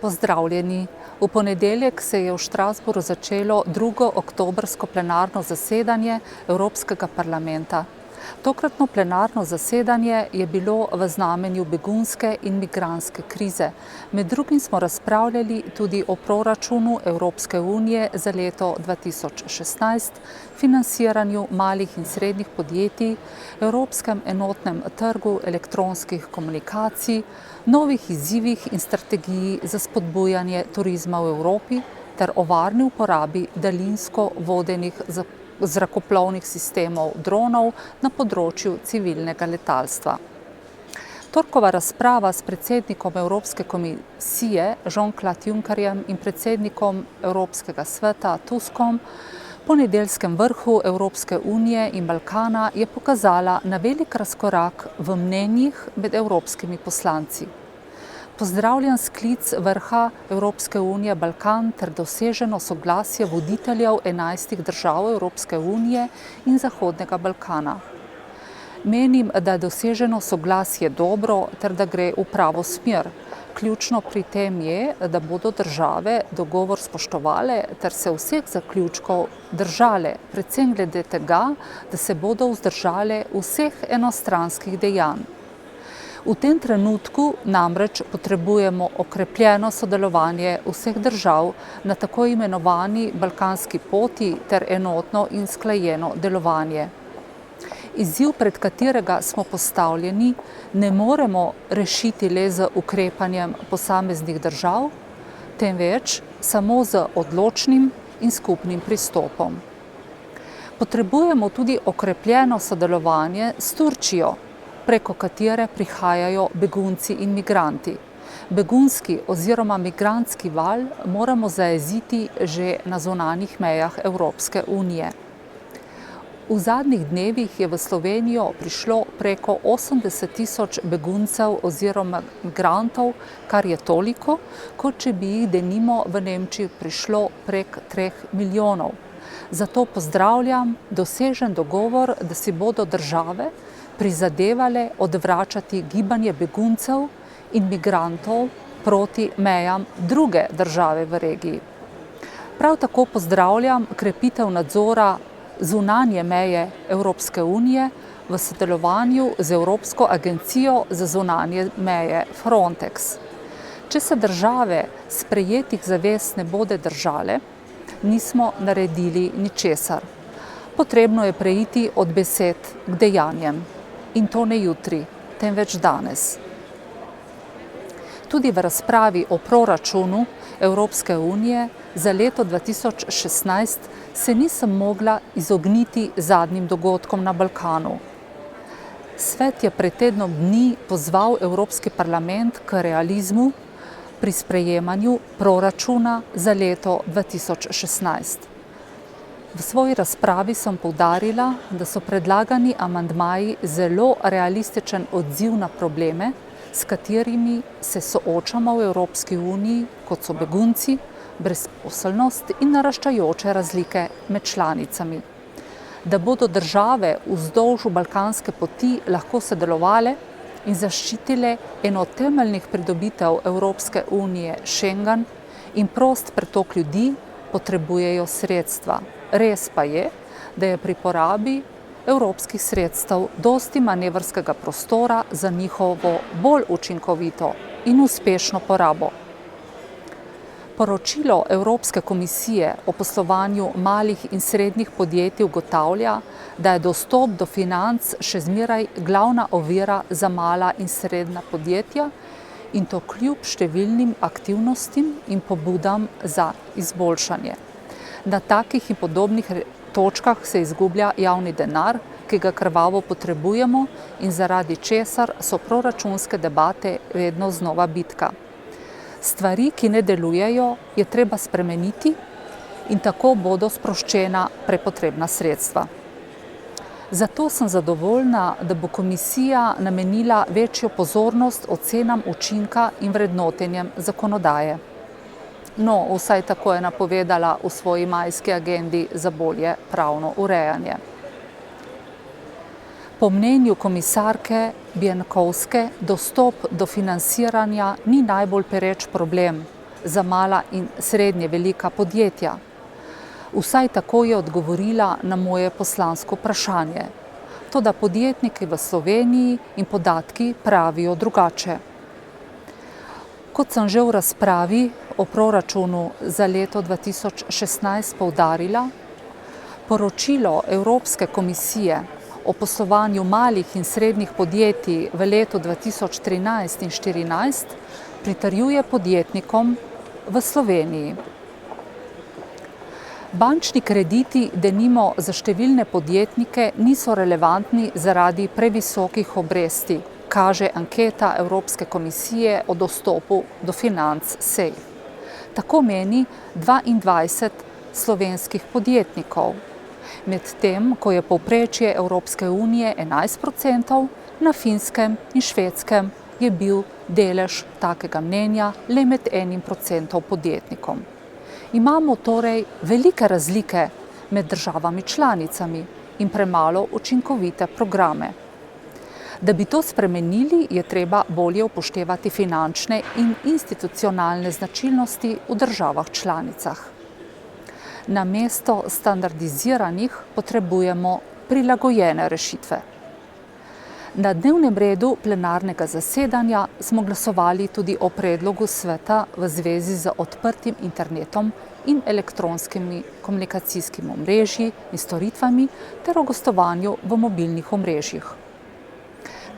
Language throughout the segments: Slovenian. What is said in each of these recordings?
Pozdravljeni. V ponedeljek se je v Strasbourgu začelo drugo oktobrsko plenarno zasedanje Evropskega parlamenta. Tokratno plenarno zasedanje je bilo v znamenju begunske in migrantske krize. Med drugim smo razpravljali tudi o proračunu Evropske unije za leto 2016, financiranju malih in srednjih podjetij, Evropskem enotnem trgu elektronskih komunikacij, novih izzivih in strategiji za spodbujanje turizma v Evropi ter o varni uporabi daljinsko vodenih zrakoplovnih sistemov dronov na področju civilnega letalstva. Torkova razprava s predsednikom Evropske komisije Jean-Claude Junckerjem in predsednikom Evropskega sveta Tuskom po nedeljskem vrhu Evropske unije in Balkana je pokazala na velik razkorak v mnenjih med evropskimi poslanci. Pozdravljam sklic vrha Evropske unije Balkan ter doseženo soglasje voditeljev 11 držav Evropske unije in Zahodnega Balkana. Menim, da je doseženo soglasje dobro ter da gre v pravo smer. Ključno pri tem je, da bodo države dogovor spoštovale ter se vseh zaključkov držale, predvsem glede tega, da se bodo vzdržale vseh enostranskih dejanj. V tem trenutku namreč potrebujemo okrepljeno sodelovanje vseh držav na tako imenovani balkanski poti ter enotno in usklajeno delovanje. Izziv, pred katerega smo postavljeni, ne moremo rešiti le z ukrepanjem posameznih držav, temveč samo z odločnim in skupnim pristopom. Potrebujemo tudi okrepljeno sodelovanje s Turčijo, preko katere prihajajo begunci in migranti. Begunski oziroma migrantski val moramo zajeziti že na zunanjih mejah Evropske unije. V zadnjih dnevih je v Slovenijo prišlo preko 80.000 beguncev oziroma migrantov, kar je toliko, kot če bi jih denimo v Nemčiji prišlo prek 3 milijonov. Zato pozdravljam dosežen dogovor, da si bodo države prizadevale odvračati gibanje beguncev in migrantov proti mejam druge države v regiji. Prav tako pozdravljam krepitev nadzora zunanje meje Evropske unije v sodelovanju z Evropsko agencijo za zunanje meje Frontex. Če se države sprejetih zavez ne bodo držale, nismo naredili ničesar. Potrebno je preiti od besed k dejanjem. In to ne jutri, temveč danes. Tudi v razpravi o proračunu Evropske unije za leto 2016 se nisem mogla izogniti zadnjim dogodkom na Balkanu. Svet je pred tednom dni pozval Evropski parlament k realizmu pri sprejemanju proračuna za leto 2016. V svoji razpravi sem poudarila, da so predlagani amandmaji zelo realističen odziv na probleme, s katerimi se soočamo v Evropski uniji, kot so begunci, brezposelnost in naraščajoče razlike med članicami. Da bodo države vzdolž balkanske poti lahko sodelovale in zaščitile eno temeljnih pridobitev Evropske unije Schengen in prost pretok ljudi, potrebujejo sredstva. Res pa je, da je pri porabi evropskih sredstev dosti manevrskega prostora za njihovo bolj učinkovito in uspešno porabo. Poročilo Evropske komisije o poslovanju malih in srednjih podjetij ugotavlja, da je dostop do financ še zmeraj glavna ovira za mala in srednja podjetja in to kljub številnim aktivnostim in pobudam za izboljšanje. Na takih in podobnih točkah se izgublja javni denar, ki ga krvavo potrebujemo in zaradi česar so proračunske debate vedno znova bitka. Stvari, ki ne delujejo, je treba spremeniti in tako bodo sproščena prepotrebna sredstva. Zato sem zadovoljna, da bo komisija namenila večjo pozornost ocenam učinka in vrednotenjem zakonodaje. No, vsaj tako je napovedala v svoji majski agendi za bolje pravno urejanje. Po mnenju komisarke Bieńkowskiej dostop do financiranja ni najbolj pereč problem, za mala in srednje velika podjetja. Vsaj tako je odgovorila na moje poslansko vprašanje. Toda podjetniki v Sloveniji in podatki pravijo drugače. Kot sem že v razpravi o proračunu za leto 2016 poudarila, poročilo Evropske komisije o poslovanju malih in srednjih podjetij v letu 2013 in 2014 pritrjuje podjetnikom v Sloveniji. Bančni krediti, denimo za številne podjetnike, niso relevantni zaradi previsokih obresti, kaže anketa Evropske komisije o dostopu do financ SEI. Tako meni 22 slovenskih podjetnikov. Medtem ko je povprečje Evropske unije 11%, na Finskem in Švedskem je bil delež takega mnenja le med 1% podjetnikom. Imamo torej velike razlike med državami članicami in premalo učinkovite programe. Da bi to spremenili, je treba bolje upoštevati finančne in institucionalne značilnosti v državah članicah. Namesto standardiziranih potrebujemo prilagojene rešitve. Na dnevnem redu plenarnega zasedanja smo glasovali tudi o predlogu sveta v zvezi z odprtim internetom in elektronskimi komunikacijskimi omrežji in storitvami ter o gostovanju v mobilnih omrežjih.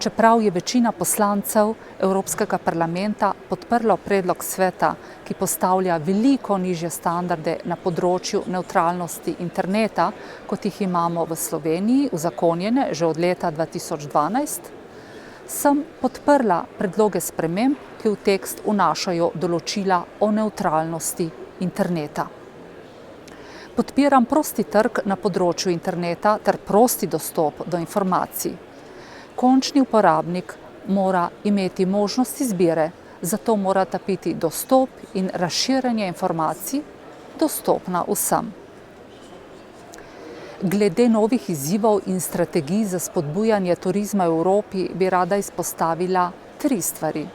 Čeprav je večina poslancev Evropskega parlamenta podprlo predlog sveta, ki postavlja veliko nižje standarde na področju nevtralnosti interneta, kot jih imamo v Sloveniji, uzakonjene že od leta 2012, sem podprla predloge sprememb, ki v tekst vnašajo določila o nevtralnosti interneta. Podpiram prosti trg na področju interneta ter prosti dostop do informacij. Končni uporabnik mora imeti možnost izbire, zato mora biti dostop in razširjanje informacij dostopna vsem. Glede novih izzivov in strategij za spodbujanje turizma v Evropi bi rada izpostavila 3 stvari.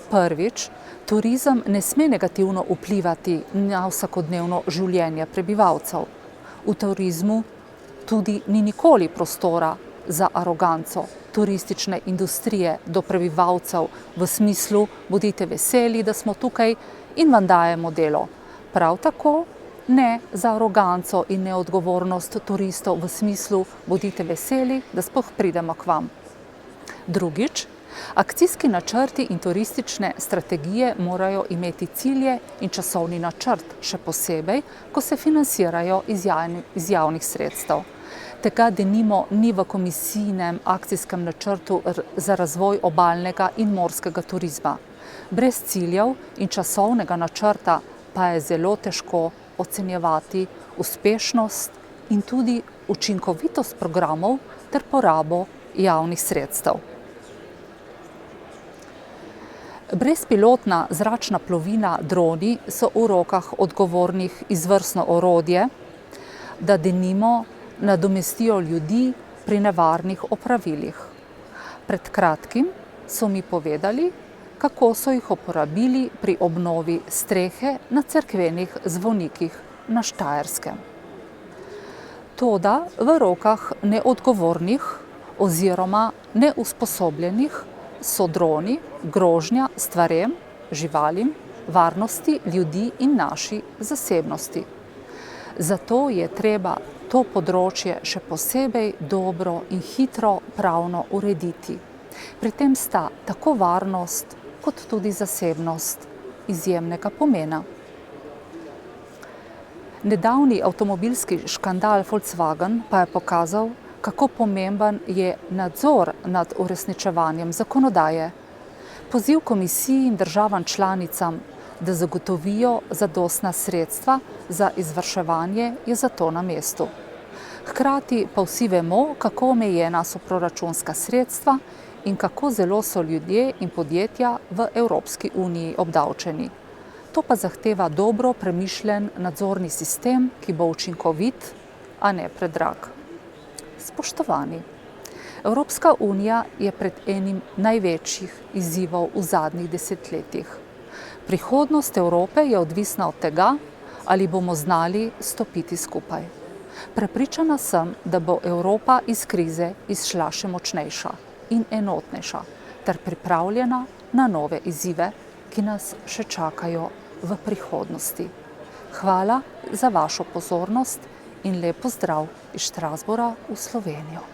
Prvič, turizem ne sme negativno vplivati na vsakodnevno življenje prebivalcev. V turizmu tudi ni nikoli prostora za aroganco turistične industrije do prebivalcev v smislu bodite veseli, da smo tukaj in vam dajemo delo. Prav tako ne za aroganco in neodgovornost turistov v smislu bodite veseli, da sploh pridemo k vam. Drugič, akcijski načrti in turistične strategije morajo imeti cilje in časovni načrt, še posebej, ko se financirajo iz javnih sredstev. Tega denimo ni v komisijinem akcijskem načrtu za razvoj obalnega in morskega turizma. Brez ciljev in časovnega načrta pa je zelo težko ocenjevati uspešnost in tudi učinkovitost programov ter porabo javnih sredstev. Brezpilotna zračna plovila droni so v rokah odgovornih izvrstno orodje, da denimo nadomestijo ljudi pri nevarnih opravilih. Pred kratkim so mi povedali, kako so jih uporabili pri obnovi strehe na cerkvenih zvonikih na Štajerskem. Toda v rokah neodgovornih oziroma neusposobljenih so droni grožnja stvarem, živalim, varnosti ljudi in naši zasebnosti. Zato je treba to področje še posebej dobro in hitro pravno urediti. Pri tem sta tako varnost kot tudi zasebnost izjemnega pomena. Nedavni avtomobilski škandal Volkswagen pa je pokazal, kako pomemben je nadzor nad uresničevanjem zakonodaje. Poziv komisiji in državam članicam, da zagotovijo zadostna sredstva za izvrševanje, je zato na mestu. Hkrati pa vsi vemo, kako omejena so proračunska sredstva in kako zelo so ljudje in podjetja v Evropski uniji obdavčeni. To pa zahteva dobro premišljen nadzorni sistem, ki bo učinkovit, a ne predrag. Spoštovani, Evropska unija je pred enim največjih izzivov v zadnjih desetletjih. Prihodnost Evrope je odvisna od tega, ali bomo znali stopiti skupaj. Prepričana sem, da bo Evropa iz krize izšla še močnejša in enotnejša ter pripravljena na nove izzive, ki nas še čakajo v prihodnosti. Hvala za vašo pozornost in lep pozdrav iz Strasbourga v Slovenijo.